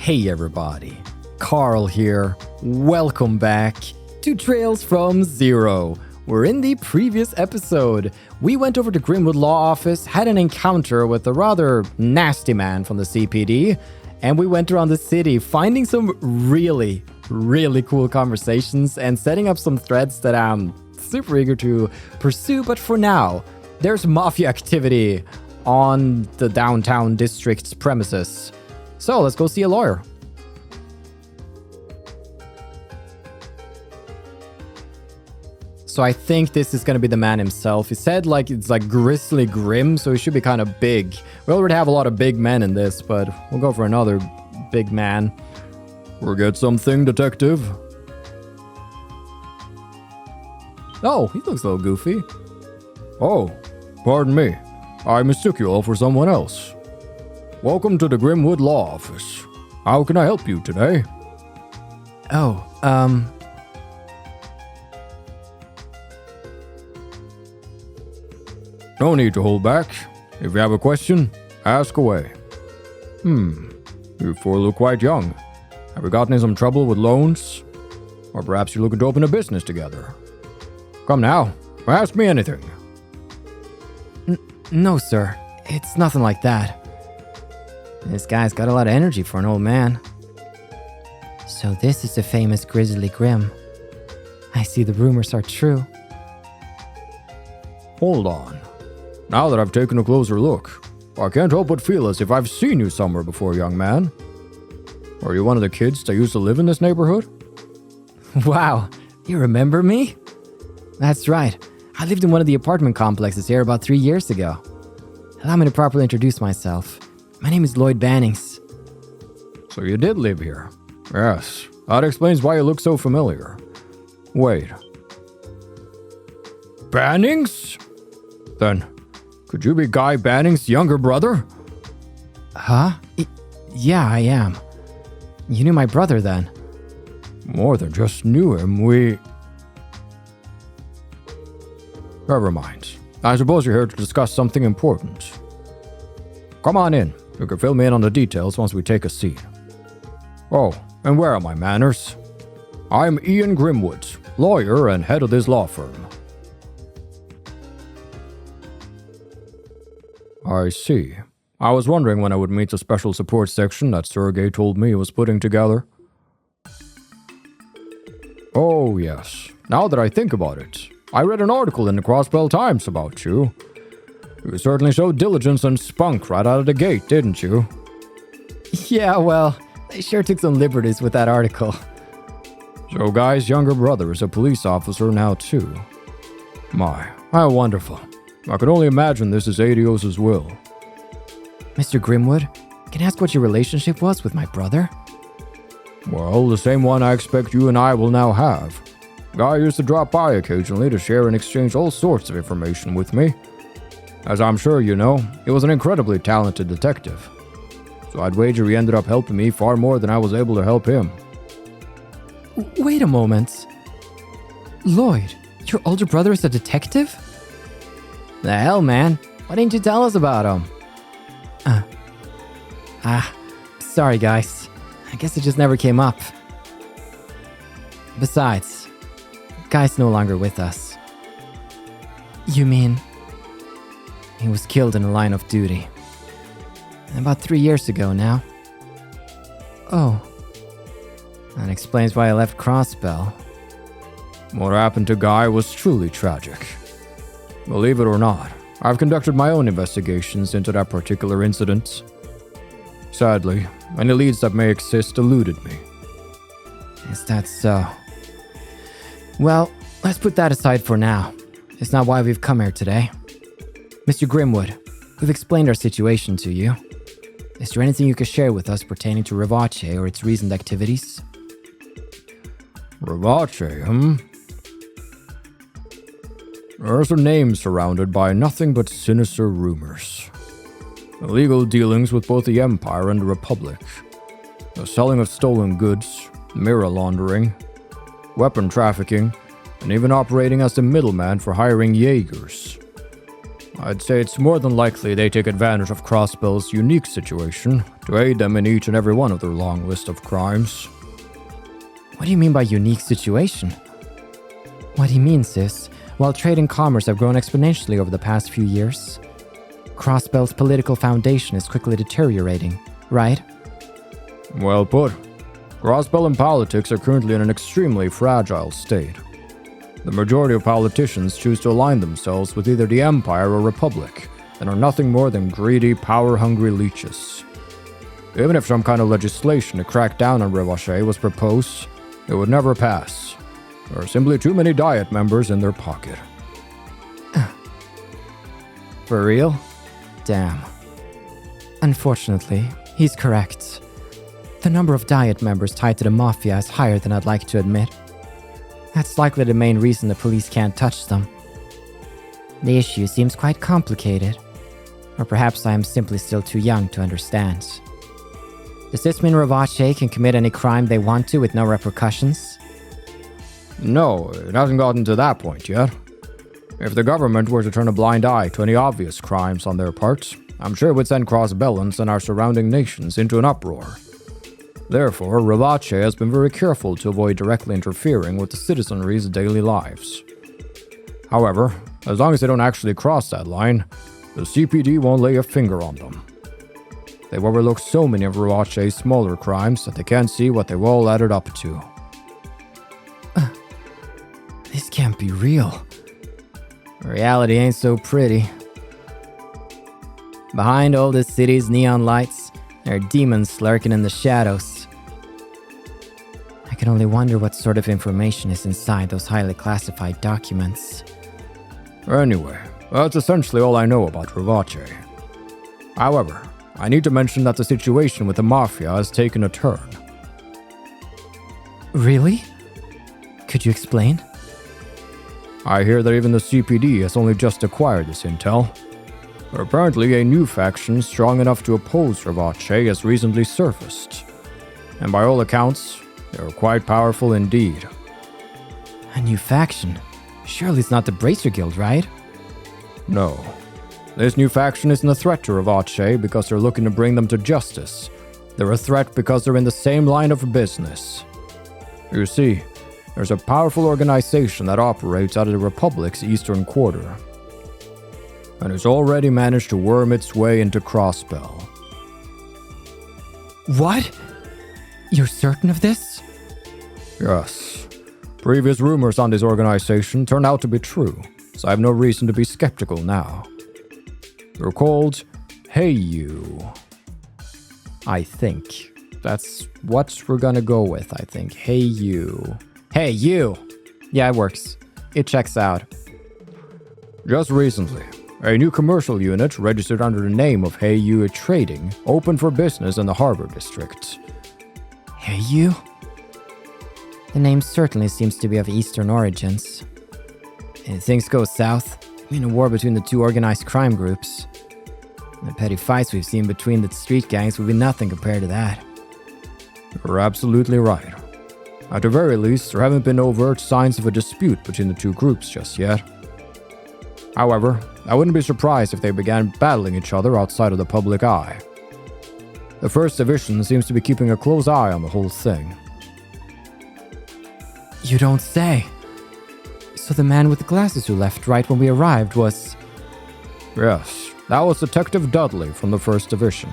Hey everybody, Carl here. Welcome back to Trails from Zero. We're in the previous episode. We went over to Grimwood Law Office, had an encounter with a rather nasty man from the CPD, and we went around the city finding some really cool conversations and setting up some threads that I'm super eager to pursue. But for now, there's mafia activity on the downtown district's premises. So let's go see a lawyer. So I think this is going to be the man himself. He said it's like Grizzly Grim, so he should be kind of big. We already have a lot of big men in this, but we'll go for another big man. Forget something, detective? Oh, he looks a little goofy. Oh, pardon me. I mistook you all for someone else. Welcome to the Grimwood Law Office. How can I help you today? Oh, No need to hold back. If you have a question, ask away. You four look quite young. Have you gotten in some trouble with loans? Or perhaps you're looking to open a business together? Come now, ask me anything. No, sir. It's nothing like that. This guy's got a lot of energy for an old man. So this is the famous Grizzly Grim. I see the rumors are true. Hold on. Now that I've taken a closer look, I can't help but feel as if I've seen you somewhere before, young man. Are you one of the kids that used to live in this neighborhood? Wow, you remember me? That's right. I lived in one of the apartment complexes here about 3 years ago. Allow me to properly introduce myself. My name is Lloyd Bannings. So you did live here? Yes, that explains why you look so familiar. Wait. Bannings? Then, could you be Guy Bannings' younger brother? Huh? Yeah, I am. You knew my brother then? More than just knew him, Never mind. I suppose you're here to discuss something important. Come on in. You can fill me in on the details once we take a seat. Oh, and where are my manners? I'm Ian Grimwood, lawyer and head of this law firm. I see. I was wondering when I would meet the special support section that Sergey told me he was putting together. Oh, yes. Now that I think about it, I read an article in the Crossbell Times about you. You certainly showed diligence and spunk right out of the gate, didn't you? Yeah, well, they sure took some liberties with that article. So Guy's younger brother is a police officer now too. My, how wonderful. I could only imagine this is Adios' will. Mr. Grimwood, can I ask what your relationship was with my brother? Well, the same one I expect you and I will now have. Guy used to drop by occasionally to share and exchange all sorts of information with me. As I'm sure you know, he was an incredibly talented detective. So I'd wager he ended up helping me far more than I was able to help him. Wait a moment. Lloyd, your older brother is a detective? The hell, man? Why didn't you tell us about him? Sorry, guys. I guess it just never came up. Besides, Guy's no longer with us. You mean... He was killed in the line of duty. About 3 years ago now. Oh. That explains why I left Crossbell. What happened to Guy was truly tragic. Believe it or not, I've conducted my own investigations into that particular incident. Sadly, any leads that may exist eluded me. Is that so? Well, let's put that aside for now. It's not why we've come here today. Mr. Grimwood, we've explained our situation to you. Is there anything you could share with us pertaining to Rivace or its recent activities? Rivace, There's a name surrounded by nothing but sinister rumors. Illegal dealings with both the Empire and the Republic. The selling of stolen goods, mirror laundering, weapon trafficking, and even operating as the middleman for hiring Jaegers. I'd say it's more than likely they take advantage of Crossbell's unique situation to aid them in each and every one of their long list of crimes. What do you mean by unique situation? What he means is, while trade and commerce have grown exponentially over the past few years, Crossbell's political foundation is quickly deteriorating, right? Well put. Crossbell and politics are currently in an extremely fragile state. The majority of politicians choose to align themselves with either the Empire or Republic, and are nothing more than greedy, power-hungry leeches. Even if some kind of legislation to crack down on Ricochet was proposed, it would never pass. There are simply too many Diet members in their pocket. For real? Damn. Unfortunately, he's correct. The number of Diet members tied to the Mafia is higher than I'd like to admit. That's likely the main reason the police can't touch them. The issue seems quite complicated. Or perhaps I am simply still too young to understand. Does this mean Ricochet can commit any crime they want to with no repercussions? No, it hasn't gotten to that point yet. If the government were to turn a blind eye to any obvious crimes on their part, I'm sure it would send Crossbellans and our surrounding nations into an uproar. Therefore, Ricochet has been very careful to avoid directly interfering with the citizenry's daily lives. However, as long as they don't actually cross that line, the CPD won't lay a finger on them. They've overlooked so many of Ricochet's smaller crimes that they can't see what they've all added up to. This can't be real. Reality ain't so pretty. Behind all this city's neon lights, there are demons lurking in the shadows. I can only wonder what sort of information is inside those highly classified documents. Anyway, that's essentially all I know about Ricochet. However, I need to mention that the situation with the Mafia has taken a turn. Really? Could you explain? I hear that even the CPD has only just acquired this intel. But apparently a new faction strong enough to oppose Ricochet has recently surfaced. And by all accounts, they are quite powerful indeed. A new faction? Surely it's not the Bracer Guild, right? No. This new faction isn't a threat to Ricochet because they're looking to bring them to justice. They're a threat because they're in the same line of business. You see, there's a powerful organization that operates out of the Republic's eastern quarter, and has already managed to worm its way into Crossbell. What? You're certain of this? Yes. Previous rumors on this organization turned out to be true, so I have no reason to be skeptical now. They're called Hey You. I think. That's what we're gonna go with, I think. Hey You. Hey, you! Yeah, it works. It checks out. Just recently, a new commercial unit registered under the name of Hey You Trading opened for business in the Harbor District. Hey, you? The name certainly seems to be of Eastern origins. If things go south, we in a war between the two organized crime groups. The petty fights we've seen between the street gangs would be nothing compared to that. You're absolutely right. At the very least, there haven't been overt signs of a dispute between the two groups just yet. However, I wouldn't be surprised if they began battling each other outside of the public eye. The 1st Division seems to be keeping a close eye on the whole thing. You don't say. So the man with the glasses who left right when we arrived was... Yes, that was Detective Dudley from the 1st Division.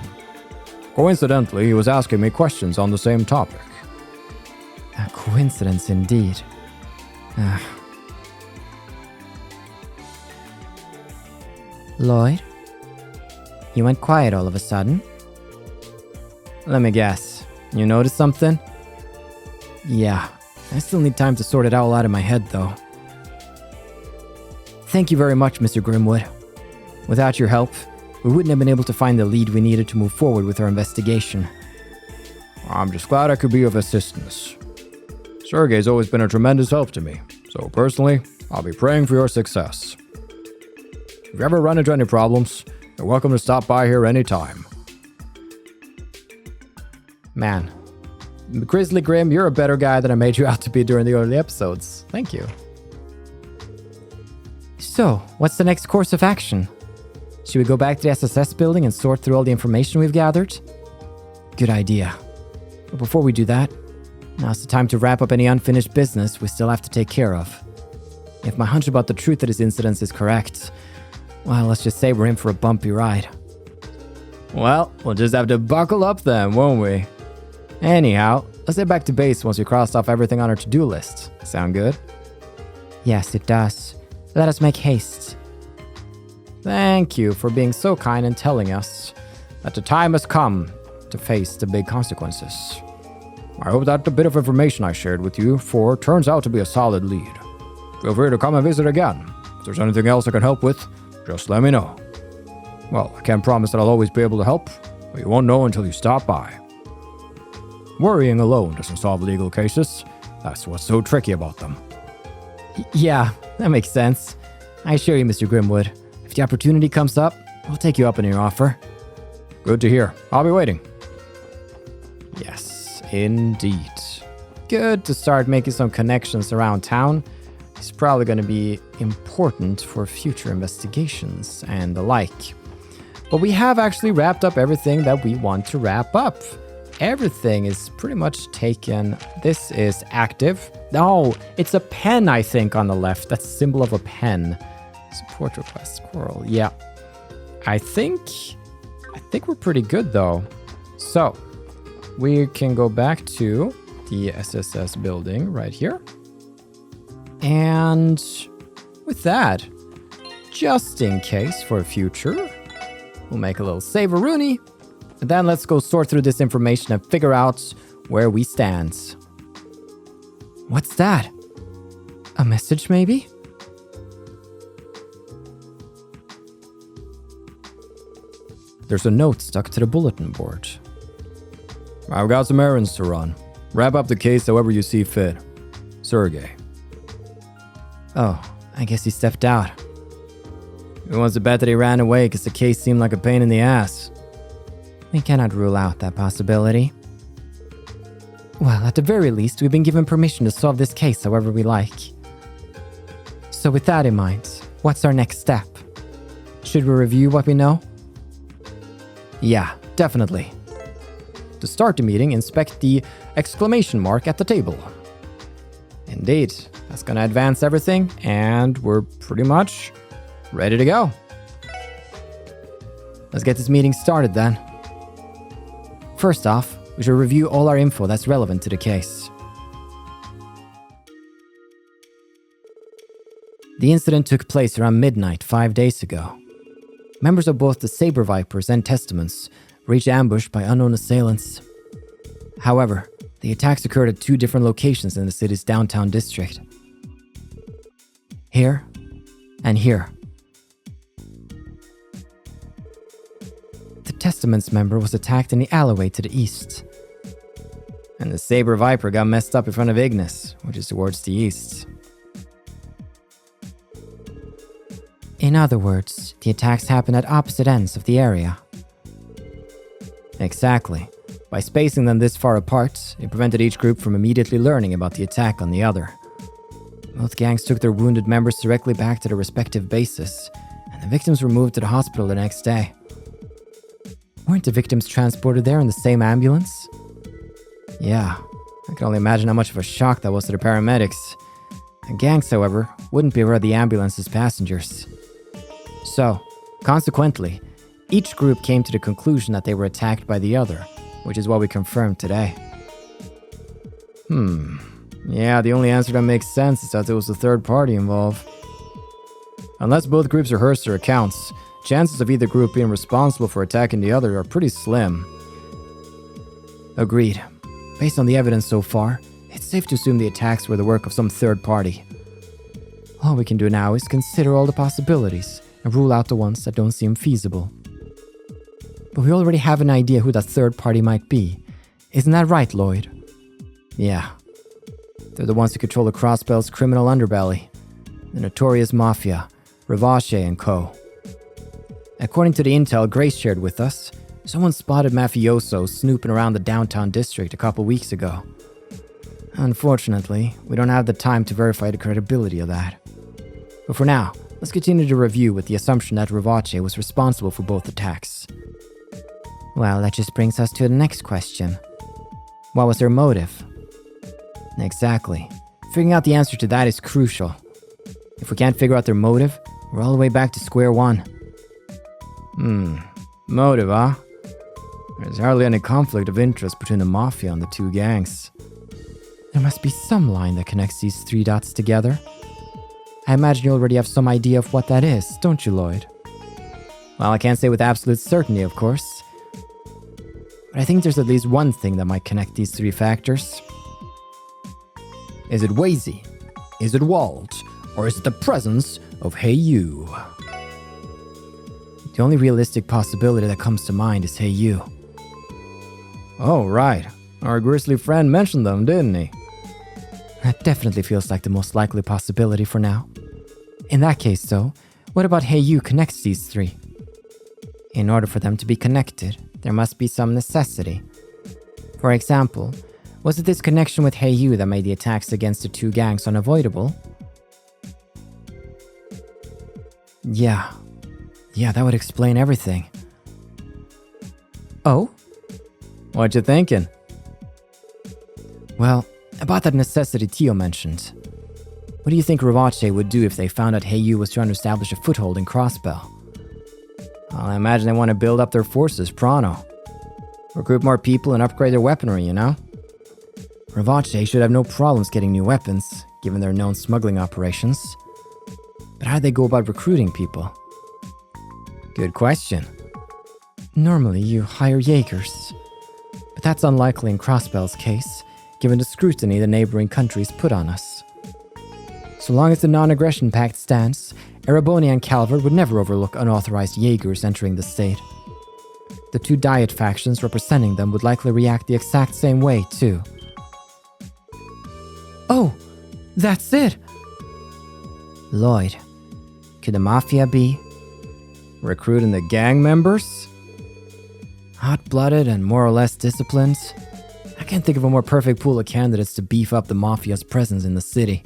Coincidentally, he was asking me questions on the same topic. A coincidence indeed. Lloyd? You went quiet all of a sudden. Let me guess. You noticed something? Yeah. I still need time to sort it all out of my head, though. Thank you very much, Mr. Grimwood. Without your help, we wouldn't have been able to find the lead we needed to move forward with our investigation. I'm just glad I could be of assistance. Sergey's always been a tremendous help to me, so personally, I'll be praying for your success. If you ever run into any problems, you're welcome to stop by here anytime. Man, Grizzly Grim, you're a better guy than I made you out to be during the early episodes. Thank you. So, what's the next course of action? Should we go back to the SSS building and sort through all the information we've gathered? Good idea. But before we do that, now's the time to wrap up any unfinished business we still have to take care of. If my hunch about the truth of this incident is correct, well, let's just say we're in for a bumpy ride. Well, we'll just have to buckle up then, won't we? Anyhow, let's head back to base once we crossed off everything on our to-do list. Sound good? Yes, it does. Let us make haste. Thank you for being so kind and telling us that the time has come to face the big consequences. I hope that the bit of information I shared with you turns out to be a solid lead. Feel free to come and visit again. If there's anything else I can help with, just let me know. Well, I can't promise that I'll always be able to help, but you won't know until you stop by. Worrying alone doesn't solve legal cases. That's what's so tricky about them. Yeah, that makes sense. I assure you, Mr. Grimwood, if the opportunity comes up, we'll take you up on your offer. Good to hear. I'll be waiting. Yes, indeed. Good to start making some connections around town. It's probably going to be important for future investigations and the like. But we have actually wrapped up everything that we want to wrap up. Everything is pretty much taken. This is active. Oh, it's a pen, I think, on the left. That's a symbol of a pen. Support request, squirrel. Yeah. I think we're pretty good, though. So, we can go back to the SSS building right here. And with that, just in case for future, we'll make a little save-a-rooney. And then let's go sort through this information and figure out where we stand. What's that? A message, maybe? There's a note stuck to the bulletin board. I've got some errands to run. Wrap up the case however you see fit. Sergey. Oh, I guess he stepped out. Who wants to bet that he ran away because the case seemed like a pain in the ass? We cannot rule out that possibility. Well, at the very least, we've been given permission to solve this case however we like. So with that in mind, what's our next step? Should we review what we know? Yeah, definitely. To start the meeting, inspect the exclamation mark at the table. Indeed, that's going to advance everything, and we're pretty much ready to go. Let's get this meeting started then. First off, we should review all our info that's relevant to the case. The incident took place around midnight 5 days ago. Members of both the Saber Vipers and Testaments reached ambush by unknown assailants. However, the attacks occurred at 2 different locations in the city's downtown district. Here and here. The Testaments member was attacked in the alleyway to the east. And the Saber Viper got messed up in front of Ignis, which is towards the east. In other words, the attacks happened at opposite ends of the area. Exactly. By spacing them this far apart, it prevented each group from immediately learning about the attack on the other. Both gangs took their wounded members directly back to their respective bases, and the victims were moved to the hospital the next day. Weren't the victims transported there in the same ambulance? Yeah, I can only imagine how much of a shock that was to the paramedics. The gangs, however, wouldn't be aware of the ambulance's passengers. So, consequently, each group came to the conclusion that they were attacked by the other, which is what we confirmed today. Yeah, the only answer that makes sense is that there was a third party involved. Unless both groups rehearsed their accounts, chances of either group being responsible for attacking the other are pretty slim. Agreed. Based on the evidence so far, it's safe to assume the attacks were the work of some third party. All we can do now is consider all the possibilities and rule out the ones that don't seem feasible. But we already have an idea who that third party might be. Isn't that right, Lloyd? Yeah. They're the ones who control the Crossbell's criminal underbelly. The notorious Mafia, Ravache and co. According to the intel Grace shared with us, someone spotted Mafioso snooping around the downtown district a couple weeks ago. Unfortunately, we don't have the time to verify the credibility of that. But for now, let's continue to review with the assumption that Rivache was responsible for both attacks. Well, that just brings us to the next question. What was their motive? Exactly. Figuring out the answer to that is crucial. If we can't figure out their motive, we're all the way back to square one. Motive, huh? There's hardly any conflict of interest between the Mafia and the two gangs. There must be some line that connects these three dots together. I imagine you already have some idea of what that is, don't you, Lloyd? Well, I can't say with absolute certainty, of course. But I think there's at least one thing that might connect these three factors. Is it Wazy? Is it Walt? Or is it the presence of Hey You? The only realistic possibility that comes to mind is Hey You. Oh, right. Our grisly friend mentioned them, didn't he? That definitely feels like the most likely possibility for now. In that case, though, what about Hey You connects these three? In order for them to be connected, there must be some necessity. For example, was it this connection with Hey You that made the attacks against the two gangs unavoidable? Yeah, that would explain everything. Oh? What you thinking? Well, about that necessity Tio mentioned. What do you think Rivache would do if they found out Hey You was trying to establish a foothold in Crossbell? Well, I imagine they want to build up their forces pronto. Recruit more people and upgrade their weaponry, you know? Rivache should have no problems getting new weapons, given their known smuggling operations. But how do they go about recruiting people? Good question. Normally, you hire Jaegers. But that's unlikely in Crossbell's case, given the scrutiny the neighboring countries put on us. So long as the non-aggression pact stands, Ereboni and Calvert would never overlook unauthorized Jaegers entering the state. The two Diet factions representing them would likely react the exact same way, too. Oh, that's it! Lloyd, could the Mafia be recruiting the gang members? Hot-blooded and more or less disciplined? I can't think of a more perfect pool of candidates to beef up the Mafia's presence in the city.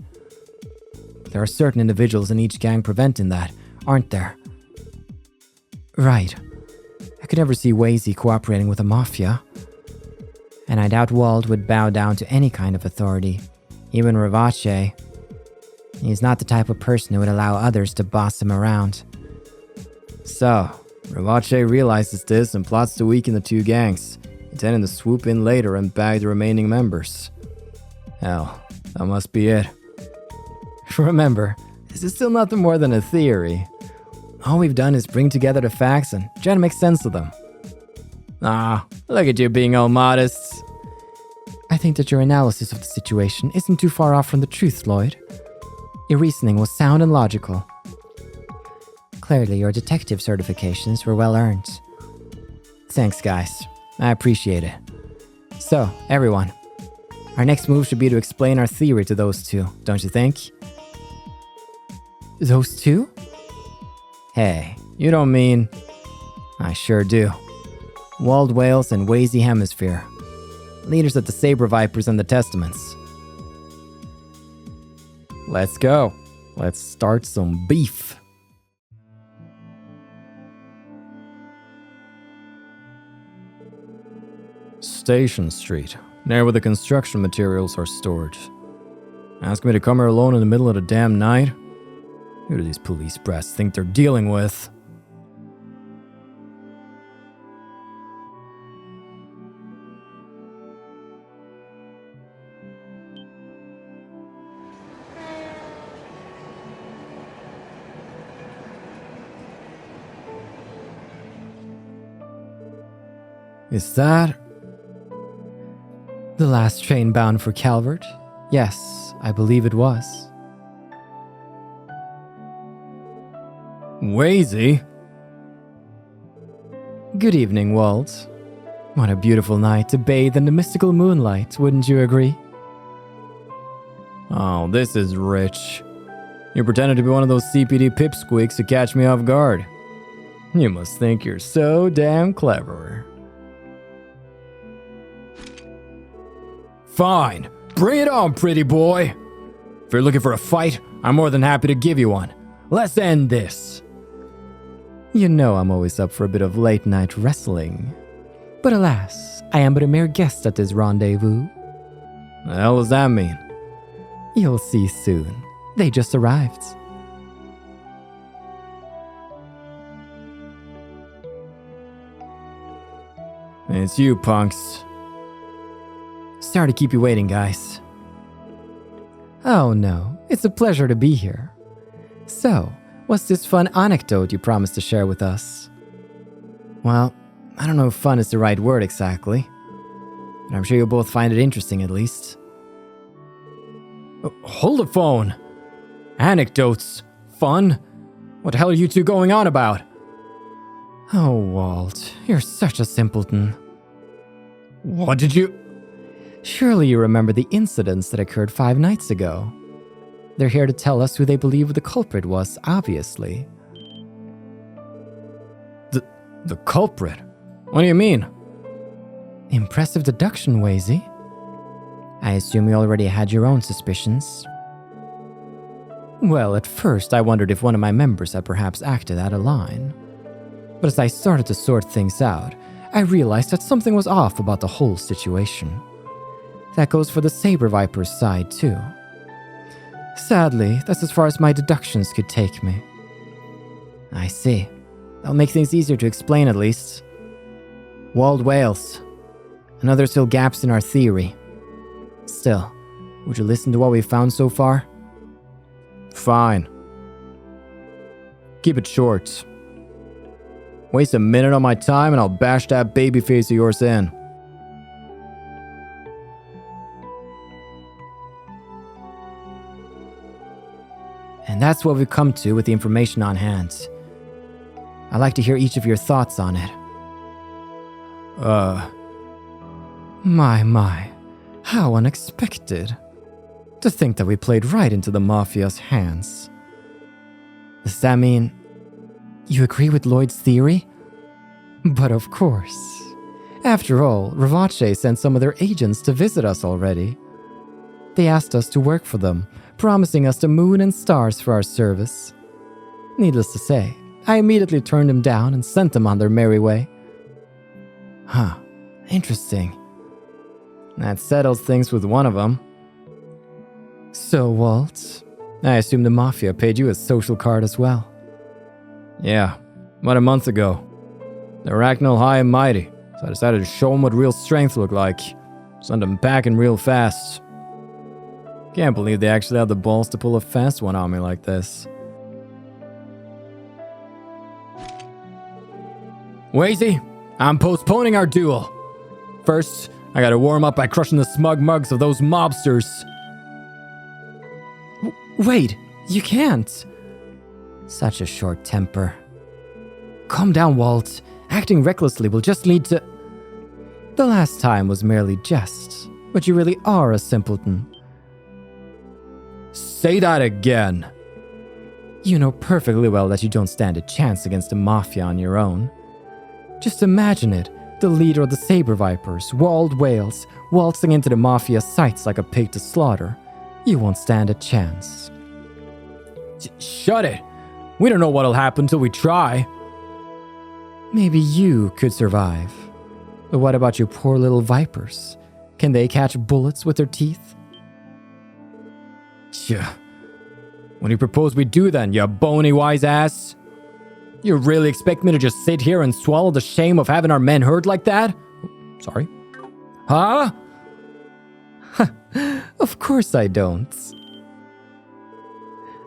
But there are certain individuals in each gang preventing that, aren't there? Right. I could never see Wazy cooperating with the Mafia. And I doubt Wald would bow down to any kind of authority, even Rivache. He's not the type of person who would allow others to boss him around. So, Rivache realizes this and plots to weaken the two gangs, intending to swoop in later and bag the remaining members. Hell, that must be it. Remember, this is still nothing more than a theory. All we've done is bring together the facts and try to make sense of them. Ah, look at you being all modest. I think that your analysis of the situation isn't too far off from the truth, Lloyd. Your reasoning was sound and logical. Clearly, your detective certifications were well earned. Thanks, guys. I appreciate it. So, everyone, our next move should be to explain our theory to those two, don't you think? Those two? Hey, you don't mean... I sure do. Walled Whales and Wazy Hemisphere. Leaders of the Saber Vipers and the Testaments. Let's go. Let's start some beef. Station Street, near where the construction materials are stored. Ask me to come here alone in the middle of the damn night? Who do these police brats think they're dealing with? Is that... the last train bound for Calvert? Yes, I believe it was. Wazy? Good evening, Walt. What a beautiful night to bathe in the mystical moonlight, wouldn't you agree? Oh, this is rich. You pretended to be one of those CPD pipsqueaks to catch me off guard. You must think you're so damn clever. Fine, bring it on, pretty boy. If you're looking for a fight, I'm more than happy to give you one. Let's end this. You know I'm always up for a bit of late-night wrestling. But alas, I am but a mere guest at this rendezvous. The hell does that mean? You'll see soon. They just arrived. It's you, punks. Sorry to keep you waiting, guys. Oh no, it's a pleasure to be here. So, what's this fun anecdote you promised to share with us? Well, I don't know if fun is the right word exactly, but I'm sure you'll both find it interesting at least. Hold the phone. Anecdotes? Fun? What the hell are you two going on about? Oh, Walt, you're such a simpleton. What did you... Surely you remember the incidents that occurred 5 nights ago. They're here to tell us who they believe the culprit was, obviously. The culprit? What do you mean? Impressive deduction, Wazy. I assume you already had your own suspicions. Well, at first I wondered if one of my members had perhaps acted out of line. But as I started to sort things out, I realized that something was off about the whole situation. That goes for the Saber Viper's side, too. Sadly, that's as far as my deductions could take me. I see. That'll make things easier to explain, at least. Walled whales. And others fill gaps in our theory. Still, would you listen to what we've found so far? Fine. Keep it short. Waste a minute on my time and I'll bash that baby face of yours in. And that's what we've come to with the information on hand. I'd like to hear each of your thoughts on it. My, how unexpected. To think that we played right into the Mafia's hands. Does that mean you agree with Lloyd's theory? But of course. After all, Ravache sent some of their agents to visit us already. They asked us to work for them, promising us the moon and stars for our service. Needless to say, I immediately turned them down and sent them on their merry way. Huh, interesting. That settles things with one of them. So, Walt, I assume the Mafia paid you a social card as well. Yeah, about a month ago. They were acting all high and mighty, so I decided to show them what real strength looked like. Send them packing real fast. Can't believe they actually had the balls to pull a fast one on me like this. Wazy, I'm postponing our duel. First, I gotta warm up by crushing the smug mugs of those mobsters. Wait, you can't. Such a short temper. Calm down, Walt. Acting recklessly will just lead to... The last time was merely jest, but you really are a simpleton. Say that again. You know perfectly well that you don't stand a chance against the Mafia on your own. Just imagine it, the leader of the Saber Vipers, walled whales, waltzing into the Mafia's sights like a pig to slaughter. You won't stand a chance. Shut it! We don't know what'll happen till we try. Maybe you could survive. But what about your poor little vipers? Can they catch bullets with their teeth? Yeah. What do you propose we do then, you bony wise ass? You really expect me to just sit here and swallow the shame of having our men hurt like that? Sorry. Huh? Of course I don't.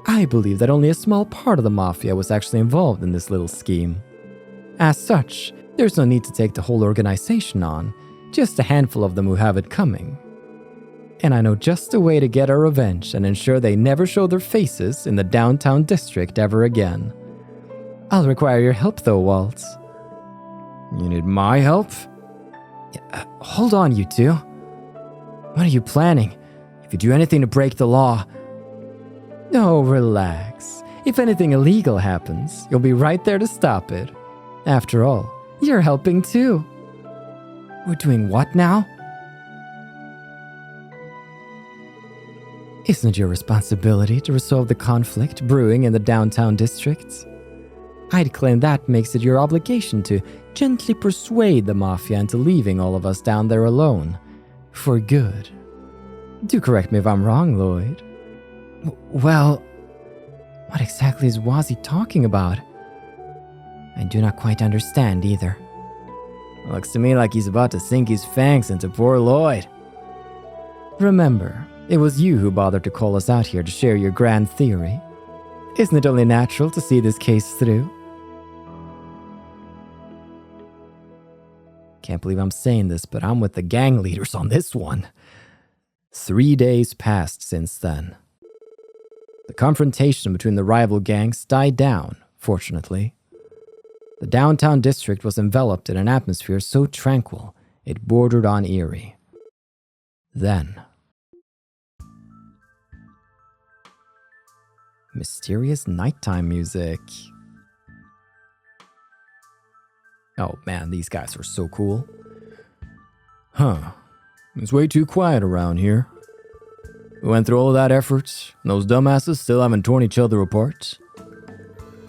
I believe that only a small part of the Mafia was actually involved in this little scheme. As such, there's no need to take the whole organization on, just a handful of them who have it coming. And I know just a way to get our revenge and ensure they never show their faces in the downtown district ever again. I'll require your help though, Walt. You need my help? Hold on, you two. What are you planning? If you do anything to break the law... Oh, relax. If anything illegal happens, you'll be right there to stop it. After all, you're helping too. We're doing what now? Isn't it your responsibility to resolve the conflict brewing in the downtown district? I'd claim that makes it your obligation to gently persuade the Mafia into leaving all of us down there alone. For good. Do correct me if I'm wrong, Lloyd. Well, what exactly is Wazi talking about? I do not quite understand either. Looks to me like he's about to sink his fangs into poor Lloyd. Remember, it was you who bothered to call us out here to share your grand theory. Isn't it only natural to see this case through? Can't believe I'm saying this, but I'm with the gang leaders on this one. 3 days passed since then. The confrontation between the rival gangs died down, fortunately. The downtown district was enveloped in an atmosphere so tranquil it bordered on eerie. Then, mysterious nighttime music. Oh man, these guys are so cool. Huh. It's way too quiet around here. We went through all of that effort, and those dumbasses still haven't torn each other apart.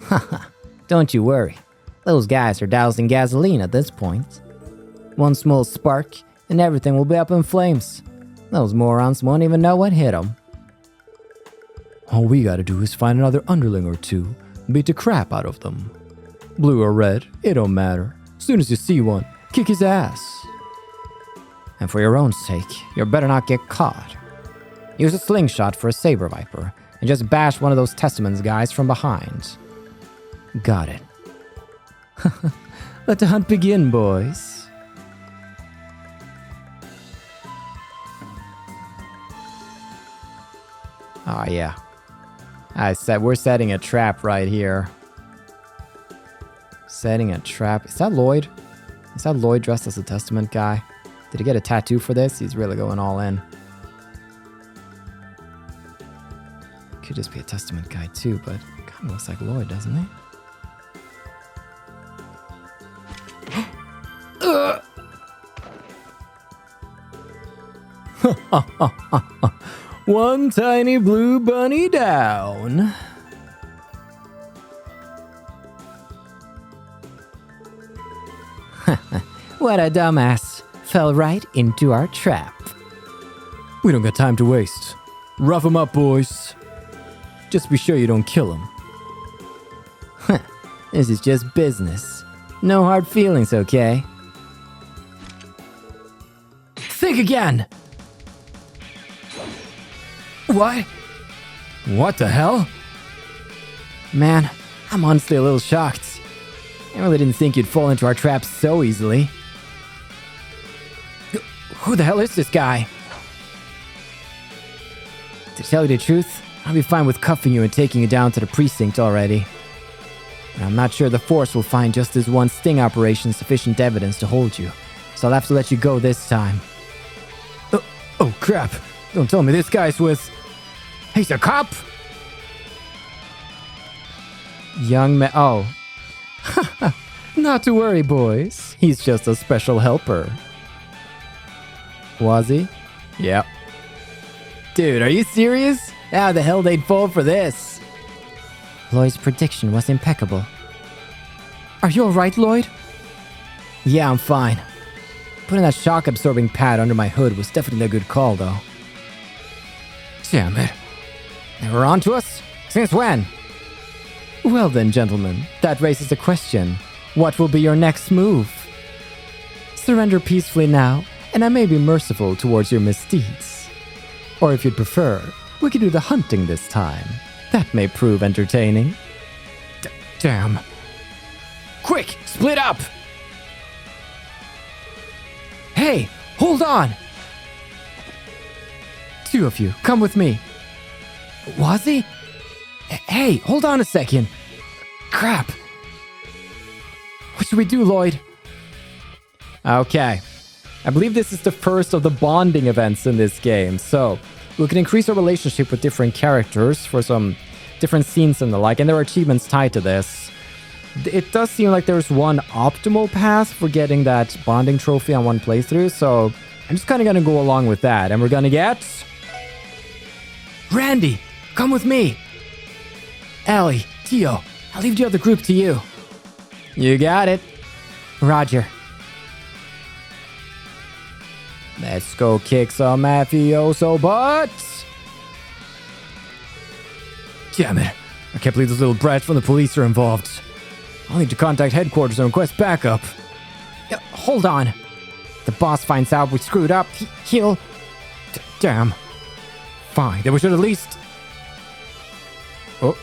Haha, don't you worry. Those guys are doused in gasoline at this point. One small spark, and everything will be up in flames. Those morons won't even know what hit them. All we gotta do is find another underling or two, and beat the crap out of them. Blue or red, it don't matter. As soon as you see one, kick his ass. And for your own sake, you better not get caught. Use a slingshot for a saber viper, and just bash one of those Testaments guys from behind. Got it. Let the hunt begin, boys. Oh yeah. I said we're setting a trap right here. Setting a trap. Is that Lloyd? Is that Lloyd dressed as a Testament guy? Did he get a tattoo for this? He's really going all in. Could just be a Testament guy too, but kind of looks like Lloyd, doesn't he? One tiny blue bunny down. What a dumbass. Fell right into our trap. We don't got time to waste. Rough him up, boys. Just be sure you don't kill him. This is just business. No hard feelings, okay? Think again! What? What the hell? Man, I'm honestly a little shocked. I really didn't think you'd fall into our traps so easily. Who the hell is this guy? To tell you the truth, I'll be fine with cuffing you and taking you down to the precinct already. But I'm not sure the Force will find just this one sting operation sufficient evidence to hold you, so I'll have to let you go this time. Oh crap, don't tell me this guy's with... He's a cop? Young man... Oh. Not to worry, boys. He's just a special helper. Was he? Yep. Dude, are you serious? How the hell they'd fall for this? Lloyd's prediction was impeccable. Are you alright, Lloyd? Yeah, I'm fine. Putting that shock-absorbing pad under my hood was definitely a good call, though. Damn it. They were on to us? Since when? Well then, gentlemen, that raises a question. What will be your next move? Surrender peacefully now, and I may be merciful towards your misdeeds. Or if you'd prefer, we could do the hunting this time. That may prove entertaining. Damn. Quick, split up! Hey, hold on! Two of you, come with me. Was he? Hey, hold on a second. Crap. What should we do, Lloyd? Okay. I believe this is the first of the bonding events in this game, so we can increase our relationship with different characters for some different scenes and the like, and there are achievements tied to this. It does seem like there's one optimal path for getting that bonding trophy on one playthrough, so I'm just kind of going to go along with that, and we're going to get... Randy, come with me. Ellie, Tio, I'll leave the other group to you. You got it. Roger. Let's go kick some mafioso butts. Damn it. I can't believe those little brats from the police are involved. I'll need to contact headquarters and request backup. Hold on. The boss finds out we screwed up. He'll... Damn. Fine, then we should at least... Oh.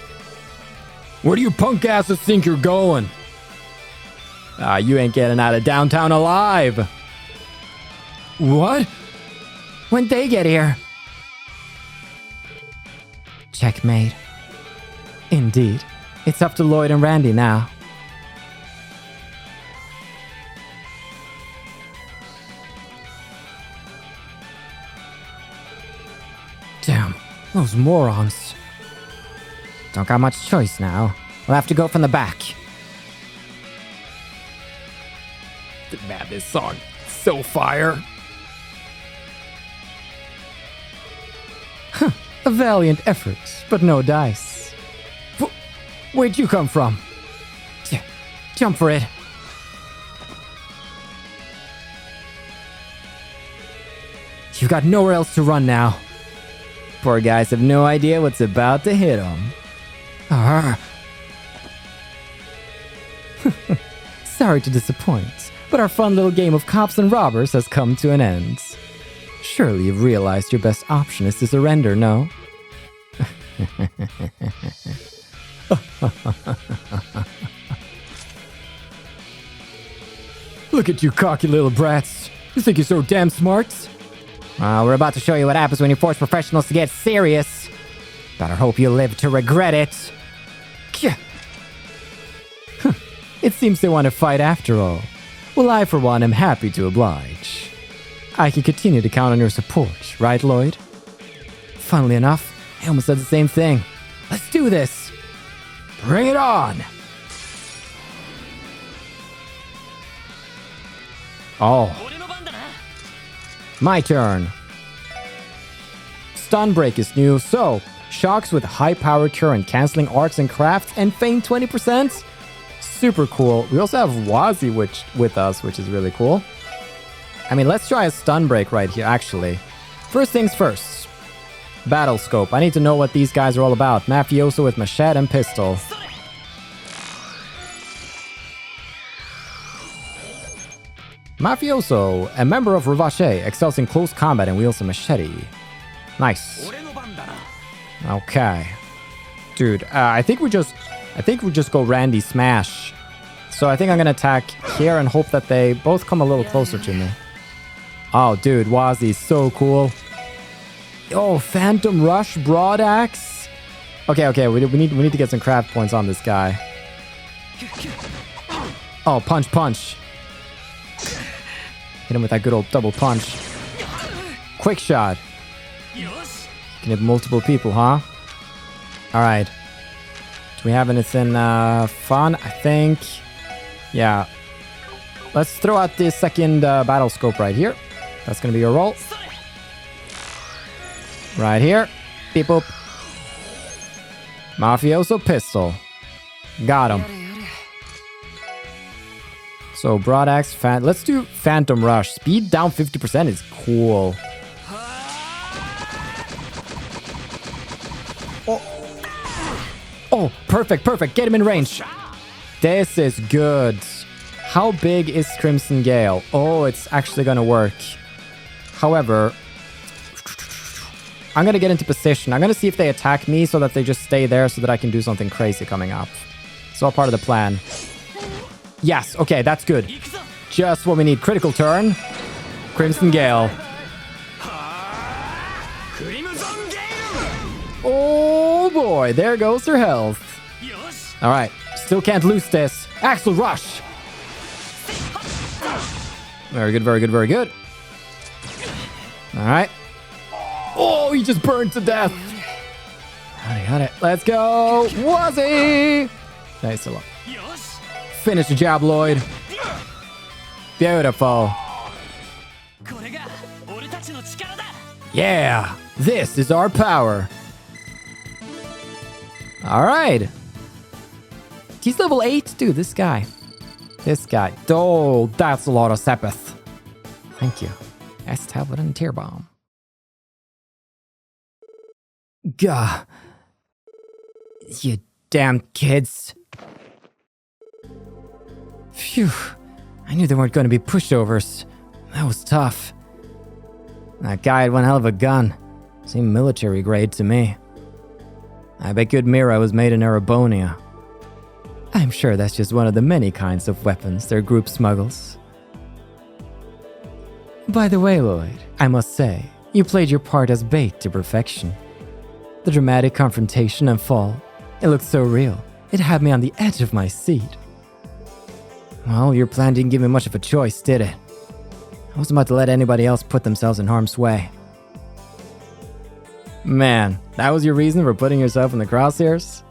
Where do you punk asses think you're going? You ain't getting out of downtown alive. What? When'd they get here? Checkmate. Indeed. It's up to Lloyd and Randy now. Damn, those morons. Don't got much choice now. We'll have to go from the back. Man, this song so fire. A valiant effort, but no dice. Where'd you come from? Jump for it. You've got nowhere else to run now. Poor guys have no idea what's about to hit them. Sorry to disappoint, but our fun little game of cops and robbers has come to an end. Surely you've realized your best option is to surrender, no? Look at you cocky little brats. You think you're so damn smart? We're about to show you what happens when you force professionals to get serious. Better hope you live to regret it. It seems they want to fight after all. Well, I for one am happy to oblige. I can continue to count on your support, right, Lloyd? Funnily enough, I almost said the same thing. Let's do this! Bring it on! Oh. My turn. Stun Break is new, so shocks with high power current, cancelling arcs and crafts, and feint 20%. Super cool. We also have Wazi with us, which is really cool. I mean, let's try a Stun Break right here, actually. First things first. Battle Scope. I need to know what these guys are all about. Mafioso with Machete Pistol. Mafioso, a member of Revache, excels in close combat and wields a machete. Nice. Okay. Dude, I think we just go Randy Smash. So I think I'm gonna attack here and hope that they both come a little closer to me. Oh, dude, Wazi's so cool. Oh, Phantom Rush Broad Axe. Okay, we need to get some craft points on this guy. Oh, punch. Hit him with that good old double punch. Quick shot. Can hit multiple people, huh? Alright. Do we have anything fun? I think... Yeah. Let's throw out this second battle scope right here. That's gonna be your roll. Right here. Beep boop. Mafioso Pistol. Got him. So, Broad Axe, let's do Phantom Rush. Speed down 50% is cool. Oh, perfect. Get him in range. This is good. How big is Crimson Gale? Oh, it's actually gonna work. However, I'm gonna get into position. I'm gonna see if they attack me so that they just stay there so that I can do something crazy coming up. It's all part of the plan. Yes, okay, that's good. Just what we need. Critical turn. Crimson Gale. Oh boy, there goes her health. Alright, still can't lose this. Axel Rush. Very good. Alright. Oh, he just burned to death. Got it. Let's go. Wazi. Nice. Finish the job, Lloyd. Beautiful. Yeah, this is our power. Alright. He's level 8? Dude, this guy. Oh, that's a lot of Sepith. Thank you. S-tablet and tear bomb. Gah. You damn kids. Phew. I knew there weren't going to be pushovers. That was tough. That guy had one hell of a gun. Seemed military grade to me. I bet good Mira was made in Erebonia. I'm sure that's just one of the many kinds of weapons their group smuggles. By the way, Lloyd, I must say, you played your part as bait to perfection. The dramatic confrontation and fall, it looked so real. It had me on the edge of my seat. Well, your plan didn't give me much of a choice, did it? I wasn't about to let anybody else put themselves in harm's way. Man, that was your reason for putting yourself in the crosshairs?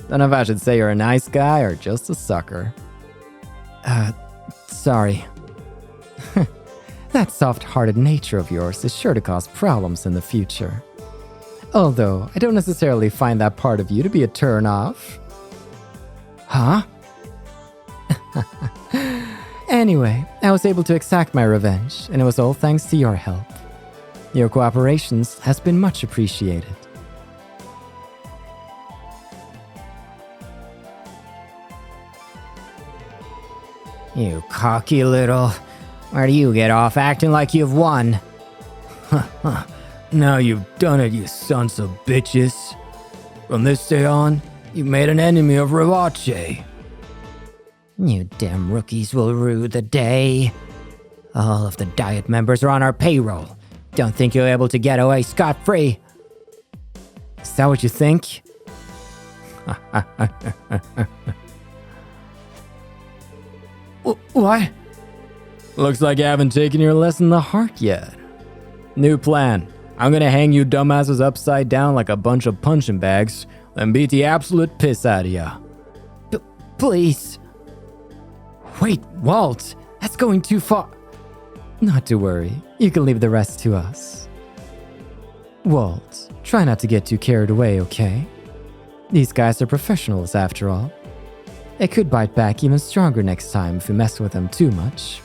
Don't know if I should say you're a nice guy or just a sucker. Sorry. That soft-hearted nature of yours is sure to cause problems in the future. Although, I don't necessarily find that part of you to be a turn-off. Huh? Anyway, I was able to exact my revenge, and it was all thanks to your help. Your cooperation has been much appreciated. You cocky little... Where do you get off acting like you've won? Now you've done it, you sons of bitches. From this day on, you made an enemy of Rivache. You damn rookies will rue the day. All of the Diet members are on our payroll. Don't think you're able to get away scot-free. Is that what you think? What? Looks like you haven't taken your lesson to heart yet. New plan. I'm gonna hang you dumbasses upside down like a bunch of punching bags, then beat the absolute piss out of ya. Please. Wait, Walt, that's going too far. Not to worry, you can leave the rest to us. Walt, try not to get too carried away, okay? These guys are professionals after all. They could bite back even stronger next time if you mess with them too much.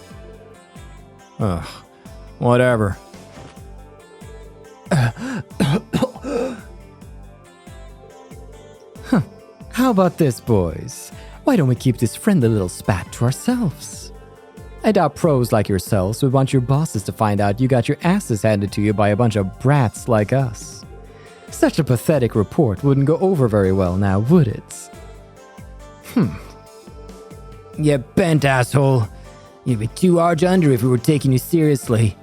Ugh, whatever. How about this, boys? Why don't we keep this friendly little spat to ourselves? I doubt pros like yourselves would want your bosses to find out you got your asses handed to you by a bunch of brats like us. Such a pathetic report wouldn't go over very well now, would it? You bent asshole. You'd be too large under if we were taking you seriously.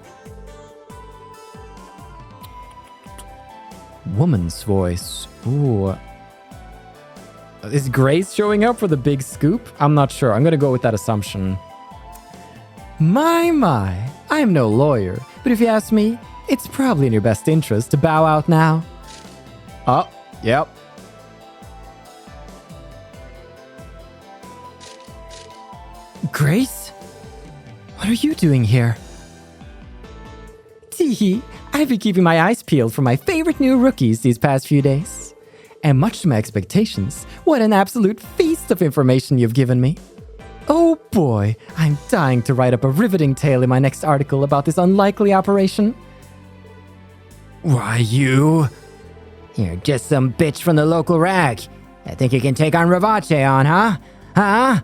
Woman's voice. Ooh. Is Grace showing up for the big scoop? I'm not sure. I'm gonna go with that assumption. My. I'm no lawyer, but if you ask me, it's probably in your best interest to bow out now. Oh, yep. Grace? What are you doing here? Teehee, I've been keeping my eyes peeled for my favorite new rookies these past few days. And much to my expectations, what an absolute feast of information you've given me. Oh boy, I'm dying to write up a riveting tale in my next article about this unlikely operation. Why, you? You're just some bitch from the local rag. I think you can take on Rivache on, huh? Huh?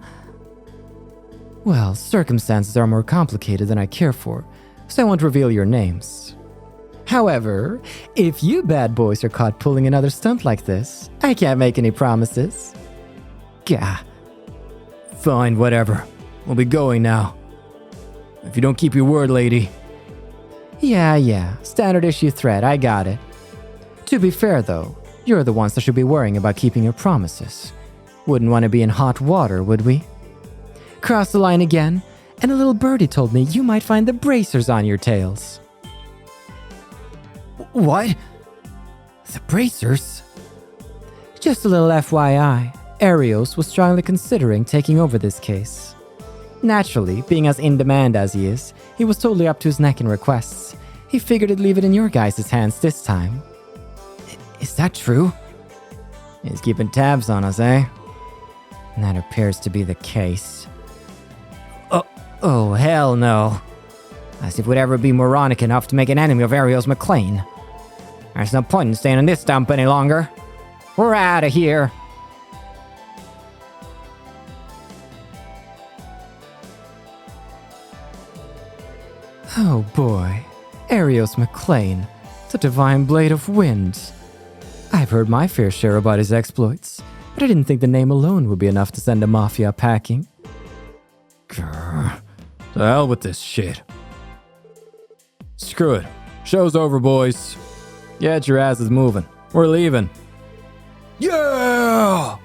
Well, circumstances are more complicated than I care for, so I won't reveal your names. However, if you bad boys are caught pulling another stunt like this, I can't make any promises. Gah. Fine, whatever. We'll be going now. If you don't keep your word, lady. Yeah. Standard issue threat, I got it. To be fair, though, you're the ones that should be worrying about keeping your promises. Wouldn't want to be in hot water, would we? Cross the line again, and a little birdie told me you might find the bracers on your tails. What? The bracers? Just a little FYI, Arios was strongly considering taking over this case. Naturally, being as in demand as he is, he was totally up to his neck in requests. He figured he'd leave it in your guys' hands this time. Is that true? He's keeping tabs on us, eh? That appears to be the case. Oh, hell no. As if we'd ever be moronic enough to make an enemy of Arios McLean. There's no point in staying in this dump any longer. We're out of here. Oh boy, Arios McLean, the divine blade of wind. I've heard my fair share about his exploits, but I didn't think the name alone would be enough to send a mafia packing. Grr. To hell with this shit. Screw it. Show's over, boys. Get your asses moving. We're leaving. Yeah!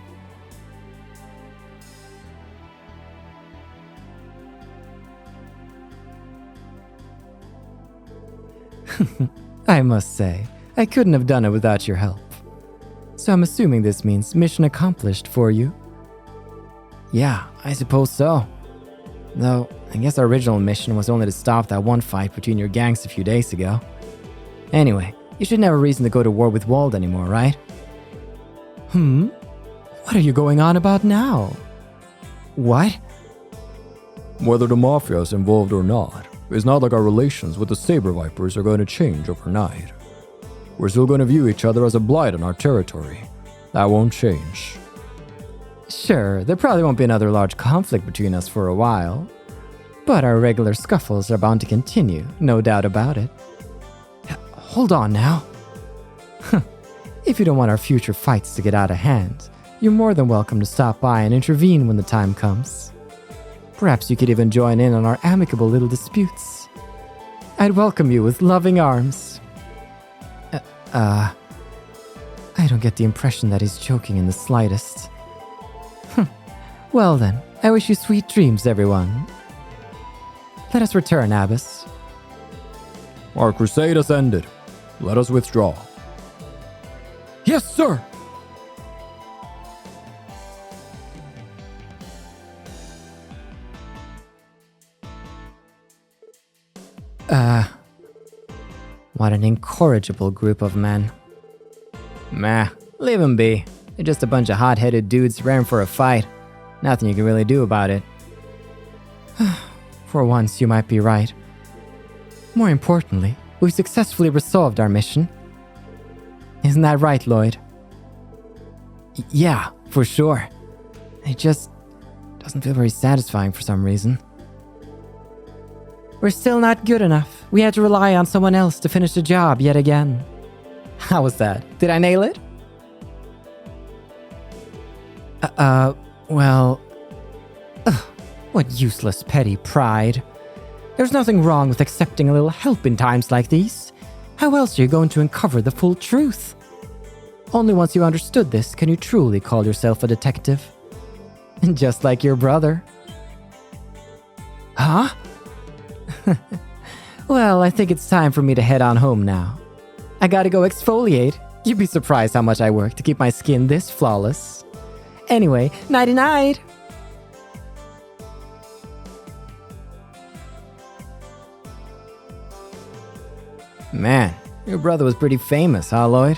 I must say, I couldn't have done it without your help. So I'm assuming this means mission accomplished for you? Yeah, I suppose so. Though, I guess our original mission was only to stop that one fight between your gangs a few days ago. Anyway, you shouldn't have a reason to go to war with Wald anymore, right? What are you going on about now? What? Whether the Mafia is involved or not, it's not like our relations with the Saber Vipers are going to change overnight. We're still going to view each other as a blight on our territory. That won't change. Sure, there probably won't be another large conflict between us for a while. But our regular scuffles are bound to continue, no doubt about it. Hold on now. If you don't want our future fights to get out of hand, you're more than welcome to stop by and intervene when the time comes. Perhaps you could even join in on our amicable little disputes. I'd welcome you with loving arms. I don't get the impression that he's joking in the slightest. Well then, I wish you sweet dreams, everyone. Let us return, Abbess. Our crusade has ended. Let us withdraw. Yes, sir! What an incorrigible group of men. Meh, leave them be. They're just a bunch of hot-headed dudes raring for a fight. Nothing you can really do about it. For once, you might be right. More importantly, we've successfully resolved our mission. Isn't that right, Lloyd? Yeah, for sure. It just doesn't feel very satisfying for some reason. We're still not good enough. We had to rely on someone else to finish the job yet again. How was that? Did I nail it? Well... what useless petty pride. There's nothing wrong with accepting a little help in times like these. How else are you going to uncover the full truth? Only once you understood this can you truly call yourself a detective. Just like your brother. Huh? Well, I think it's time for me to head on home now. I gotta go exfoliate. You'd be surprised how much I work to keep my skin this flawless. Anyway, nighty-night! Man, your brother was pretty famous, huh, Lloyd?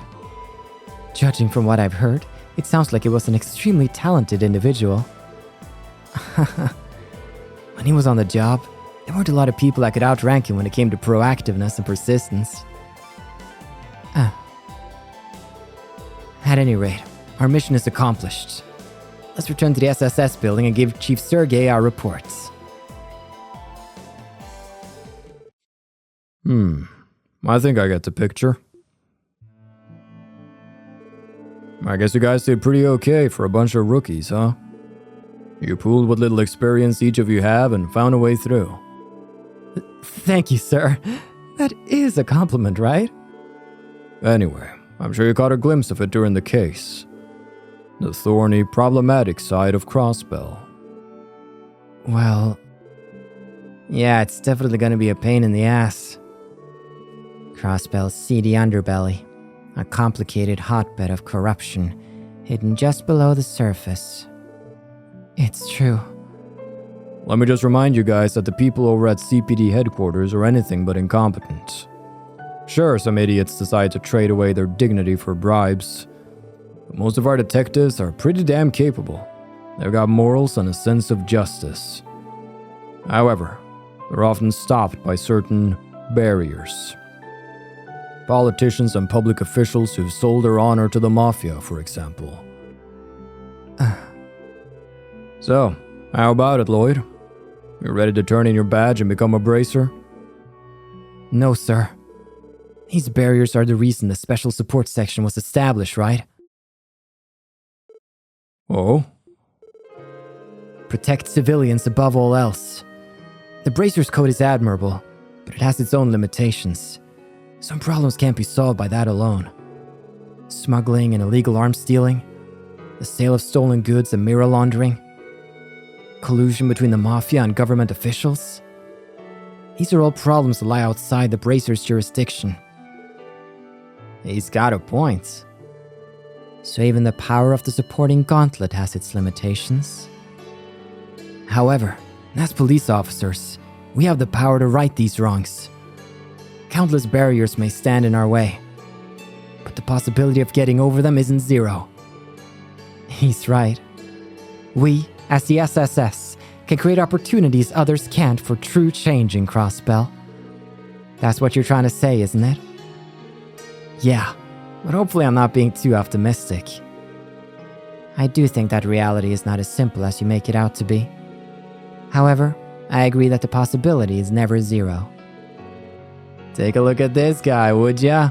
Judging from what I've heard, it sounds like he was an extremely talented individual. When he was on the job, there weren't a lot of people that could outrank him when it came to proactiveness and persistence. At any rate, our mission is accomplished. Let's return to the SSS building and give Chief Sergei our reports. I think I get the picture. I guess you guys did pretty okay for a bunch of rookies, huh? You pooled what little experience each of you have and found a way through. Thank you, sir. That is a compliment, right? Anyway, I'm sure you caught a glimpse of it during the case. The thorny, problematic side of Crossbell. Well... yeah, it's definitely gonna be a pain in the ass. Crossbell's seedy underbelly. A complicated hotbed of corruption, hidden just below the surface. It's true. Let me just remind you guys that the people over at CPD headquarters are anything but incompetent. Sure, some idiots decide to trade away their dignity for bribes, Most of our detectives are pretty damn capable. They've got morals and a sense of justice. However, they're often stopped by certain barriers. Politicians and public officials who've sold their honor to the mafia, for example. So, how about it, Lloyd? You ready to turn in your badge and become a bracer? No, sir. These barriers are the reason the special support section was established, right? Oh? Protect civilians above all else. The Bracer's Code is admirable, but it has its own limitations. Some problems can't be solved by that alone. Smuggling and illegal arms stealing, the sale of stolen goods and mirror laundering, collusion between the mafia and government officials. These are all problems that lie outside the Bracer's jurisdiction. He's got a point. So even the power of the supporting gauntlet has its limitations. However, as police officers, we have the power to right these wrongs. Countless barriers may stand in our way, but the possibility of getting over them isn't zero. He's right. We, as the SSS, can create opportunities others can't for true change in Crossbell. That's what you're trying to say, isn't it? Yeah, but hopefully I'm not being too optimistic. I do think that reality is not as simple as you make it out to be. However, I agree that the possibility is never zero. Take a look at this guy, would ya?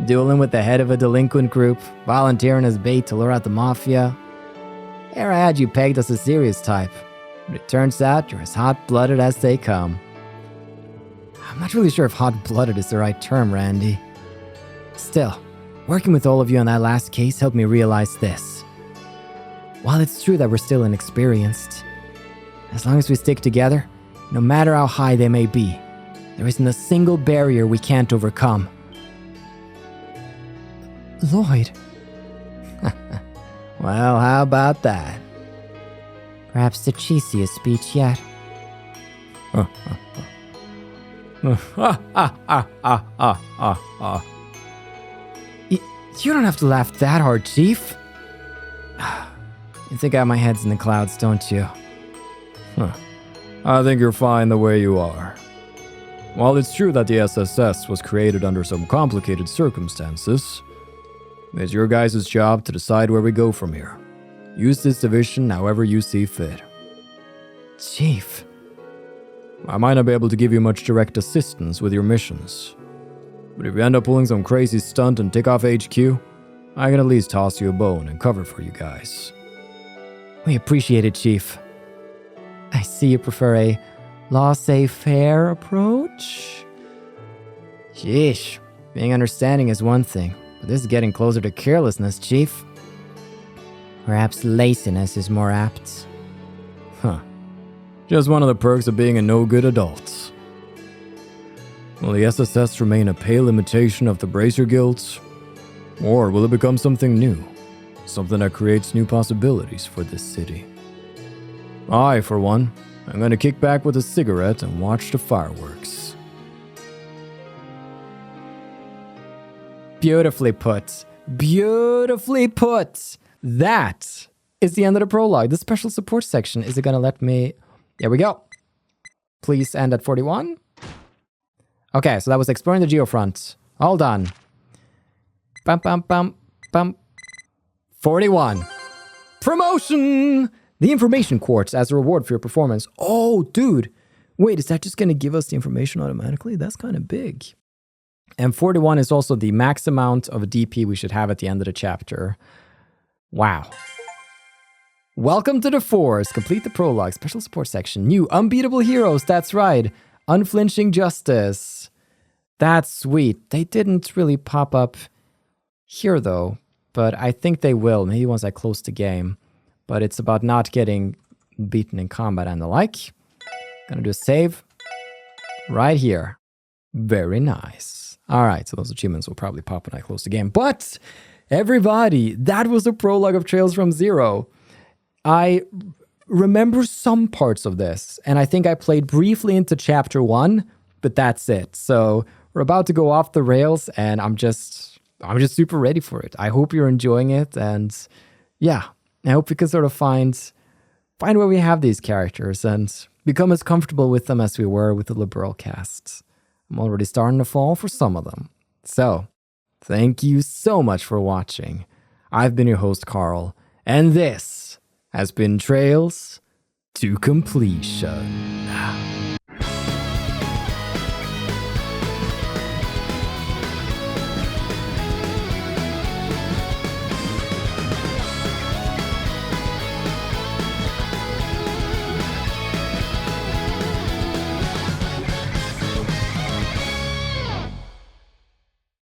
Dueling with the head of a delinquent group, volunteering as bait to lure out the mafia. Here I had you pegged as a serious type, but it turns out you're as hot-blooded as they come. I'm not really sure if hot-blooded is the right term, Randy. Still, working with all of you on that last case helped me realize this. While it's true that we're still inexperienced, as long as we stick together, no matter how high they may be, there isn't a single barrier we can't overcome. Lloyd. Well, how about that? Perhaps the cheesiest speech yet. You don't have to laugh that hard, Chief. You think my head's in the clouds, don't you? I think you're fine the way you are. While it's true that the SSS was created under some complicated circumstances, it's your guys' job to decide where we go from here. Use this division however you see fit. Chief. I might not be able to give you much direct assistance with your missions, but if you end up pulling some crazy stunt and take off HQ, I can at least toss you a bone and cover for you guys. We appreciate it, Chief. I see you prefer a laissez-faire approach? Sheesh, being understanding is one thing, but this is getting closer to carelessness, Chief. Perhaps laziness is more apt. Just one of the perks of being a no-good adult. Will the SSS remain a pale imitation of the Bracer Guilds? Or will it become something new? Something that creates new possibilities for this city? I, for one, am going to kick back with a cigarette and watch the fireworks. Beautifully put. Beautifully put. That is the end of the prologue. The special support section. Is it going to let me... There we go. Please end at 41. Okay, so that was exploring the geofront. All done. Bum, bum, bum, bum. 41. Promotion! The information quartz as a reward for your performance. Oh, dude. Wait, is that just going to give us the information automatically? That's kind of big. And 41 is also the max amount of DP we should have at the end of the chapter. Wow. Welcome to the Force. Complete the prologue. Special support section. New unbeatable heroes. That's right. Unflinching justice. That's sweet. They didn't really pop up here though, but I think they will. Maybe once I close the game. But it's about not getting beaten in combat and the like. Gonna do a save right here. Very nice. All right, so those achievements will probably pop when I close the game. But everybody, that was the prologue of Trails from Zero. I remember some parts of this, and I think I played briefly into chapter 1, but that's it. So we're about to go off the rails, and I'm I'm just super ready for it. I hope you're enjoying it, and yeah, I hope we can sort of find where we have these characters and become as comfortable with them as we were with the liberal casts. I'm already starting to fall for some of them. So, thank you so much for watching. I've been your host, Carl, and this has been Trails to Completion.